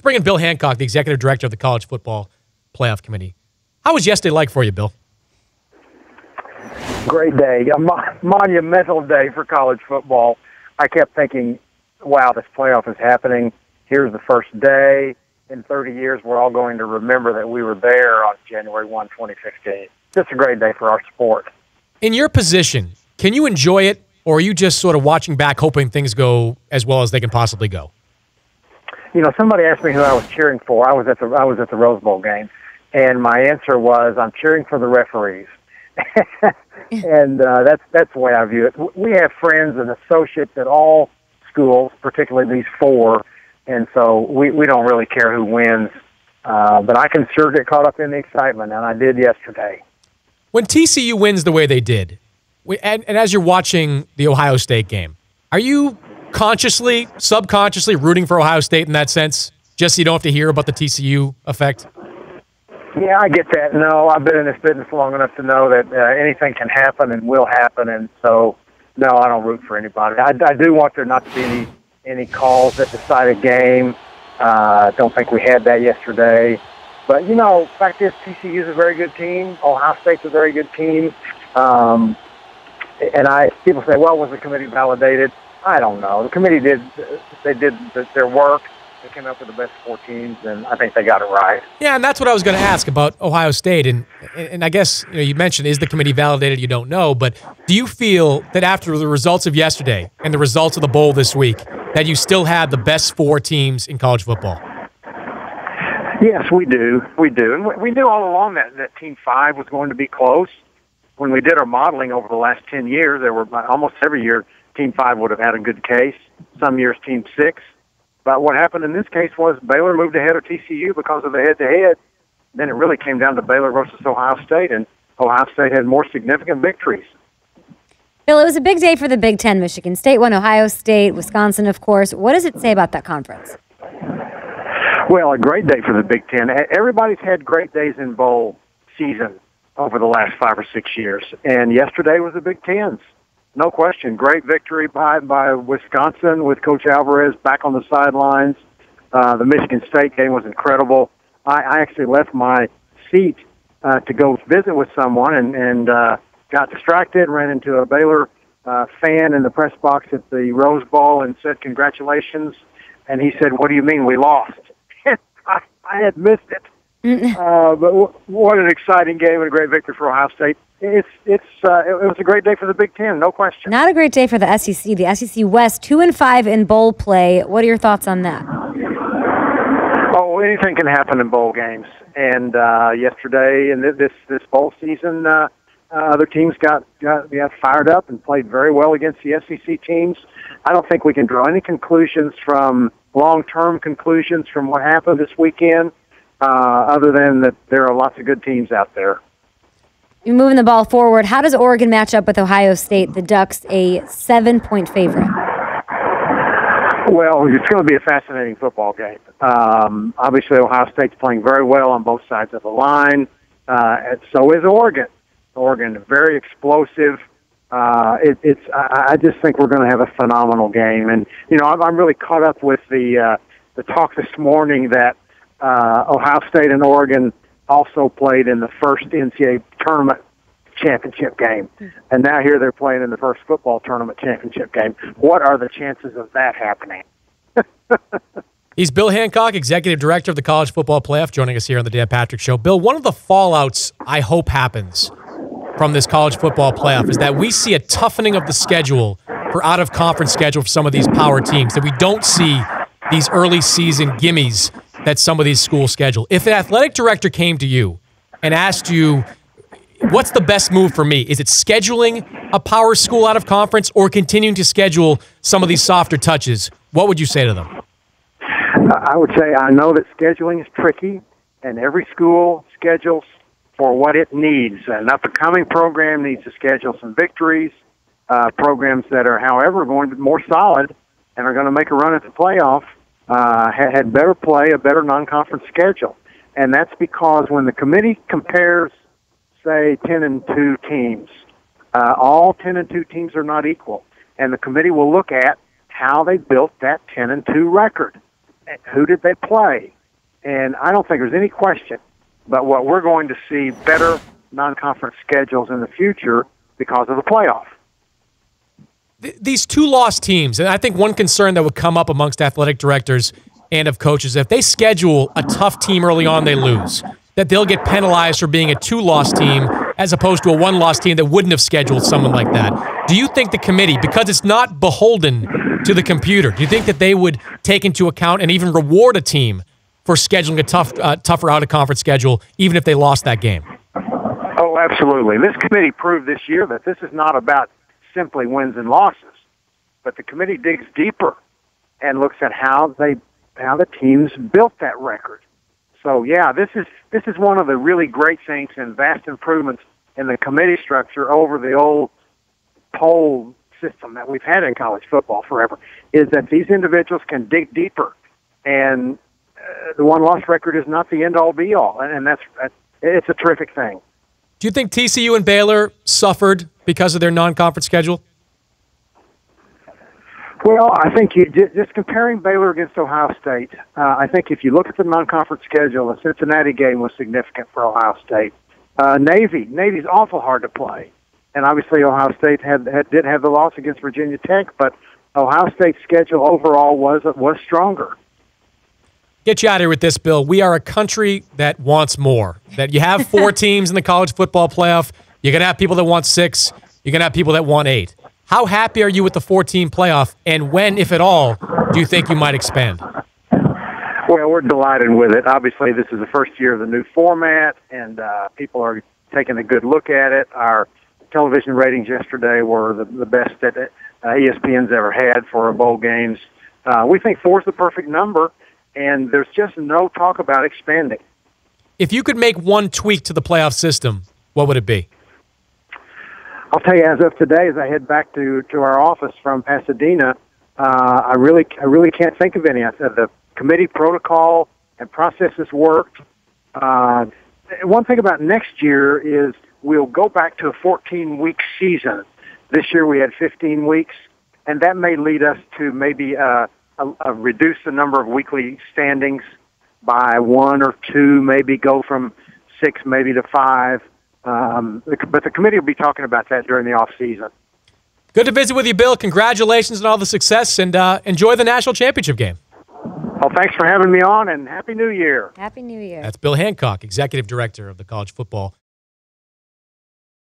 bring in Bill Hancock, the executive director of the College Football Playoff Committee. How was yesterday like for you, Bill? Great day, a monumental day for college football. I kept thinking, wow, this playoff is happening. Here's the first day. In 30 years, we're all going to remember that we were there on January 1, 2015. Just a great day for our sport. In your position, can you enjoy it, or are you just sort of watching back hoping things go as well as they can possibly go? You know, somebody asked me who I was cheering for. I was at the Rose Bowl game, and my answer was, I'm cheering for the referees. And that's the way I view it. We have friends and associates at all schools, particularly these four, and so we don't really care who wins. But I can sure get caught up in the excitement, and I did yesterday. When TCU wins the way they did, and as you're watching the Ohio State game, are you consciously, subconsciously rooting for Ohio State in that sense, just so you don't have to hear about the TCU effect? Yeah, I get that. No, I've been in this business long enough to know that anything can happen and will happen, and so, no, I don't root for anybody. I do want there not to be any calls that decide a game. Don't think we had that yesterday. But, you know, fact is, TCU is a very good team. Ohio State's a very good team. And people say, well, was the committee validated? I don't know. The committee did their work. They came up with the best four teams, and I think they got it right. Yeah, and that's what I was going to ask about Ohio State. And I guess you mentioned, is the committee validated? You don't know. But do you feel that after the results of yesterday and the results of the bowl this week, that you still have the best four teams in college football? Yes, we do. We do. And we knew all along that Team 5 was going to be close. When we did our modeling over the last 10 years, there were almost every year Team 5 would have had a good case. Some years Team 6. But what happened in this case was Baylor moved ahead of TCU because of the head-to-head. Then it really came down to Baylor versus Ohio State, and Ohio State had more significant victories. Bill, it was a big day for the Big Ten. Michigan State won, Ohio State, Wisconsin, of course. What does it say about that conference? Well, a great day for the Big Ten. Everybody's had great days in bowl season over the last 5 or 6 years, and yesterday was the Big Ten's. No question. Great victory by Wisconsin with Coach Alvarez back on the sidelines. The Michigan State game was incredible. I actually left my seat to go visit with someone and got distracted, ran into a Baylor fan in the press box at the Rose Bowl and said, congratulations. And he said, what do you mean we lost? I had missed it. But what an exciting game and a great victory for Ohio State. It was a great day for the Big Ten, no question. Not a great day for the SEC. The SEC West, 2-5 in bowl play. What are your thoughts on that? Oh, anything can happen in bowl games. And yesterday in this bowl season, other teams got fired up and played very well against the SEC teams. I don't think we can draw any long-term conclusions from what happened this weekend, other than that there are lots of good teams out there. You're moving the ball forward. How does Oregon match up with Ohio State? The Ducks, a 7-point favorite. Well, it's going to be a fascinating football game. Obviously, Ohio State's playing very well on both sides of the line. And so is Oregon. Oregon, very explosive. I just think we're going to have a phenomenal game. And, you know, I'm really caught up with the talk this morning that Ohio State and Oregon also played in the first NCAA tournament championship game. And now here they're playing in the first football tournament championship game. What are the chances of that happening? He's Bill Hancock, Executive Director of the College Football Playoff, joining us here on the Dan Patrick Show. Bill, one of the fallouts I hope happens from this college football playoff is that we see a toughening of the schedule for out-of-conference schedule for some of these power teams, that we don't see these early season gimmies that some of these schools schedule. If an athletic director came to you and asked you, what's the best move for me? Is it scheduling a power school out of conference or continuing to schedule some of these softer touches? What would you say to them? I would say I know that scheduling is tricky, and every school schedules for what it needs. An up-and-coming program needs to schedule some victories. Programs that are, however, going to be more solid and are going to make a run at the playoff had better play a better non-conference schedule. And that's because when the committee compares, say, 10-2 teams, all 10-2 teams are not equal. And the committee will look at how they built that 10-2 record. who did they play? And I don't think there's any question but what we're going to see better non-conference schedules in the future because of the playoff. These two lost teams, and I think one concern that would come up amongst athletic directors and of coaches, if they schedule a tough team early on, they lose, that they'll get penalized for being a two-loss team as opposed to a one-loss team that wouldn't have scheduled someone like that. Do you think the committee, because it's not beholden to the computer, do you think that they would take into account and even reward a team for scheduling a tougher out-of-conference schedule, even if they lost that game? Oh, absolutely. This committee proved this year that this is not about simply wins and losses, but the committee digs deeper and looks at how the teams built that record. So yeah, this is one of the really great things and vast improvements in the committee structure over the old poll system that we've had in college football forever, is that these individuals can dig deeper, and the one-loss record is not the end-all be-all, and it's a terrific thing. Do you think TCU and Baylor suffered because of their non-conference schedule? Well, I think you just comparing Baylor against Ohio State, I think if you look at the non-conference schedule, the Cincinnati game was significant for Ohio State. Navy's awful hard to play, and obviously Ohio State did have the loss against Virginia Tech, but Ohio State's schedule overall was stronger. Get you out of here with this, Bill. We are a country that wants more. That you have 4 teams in the college football playoff. You're going to have people that want 6. You're going to have people that want 8. How happy are you with the 4-team playoff, and when, if at all, do you think you might expand? Well, we're delighted with it. Obviously, this is the first year of the new format, and people are taking a good look at it. Our television ratings yesterday were the best that ESPN's ever had for bowl games. We think 4 is the perfect number, and there's just no talk about expanding. If you could make one tweak to the playoff system, what would it be? I'll tell you, as of today, as I head back to our office from Pasadena, I really can't think of any. I said the committee protocol and processes worked. One thing about next year is we'll go back to a 14-week season. This year we had 15 weeks, and that may lead us to maybe reduce the number of weekly standings by 1 or 2, maybe go from 6 maybe to 5. But the committee will be talking about that during the off season. Good to visit with you, Bill. Congratulations on all the success, and enjoy the national championship game. Well, thanks for having me on, and Happy New Year. Happy New Year. That's Bill Hancock, Executive Director of the College Football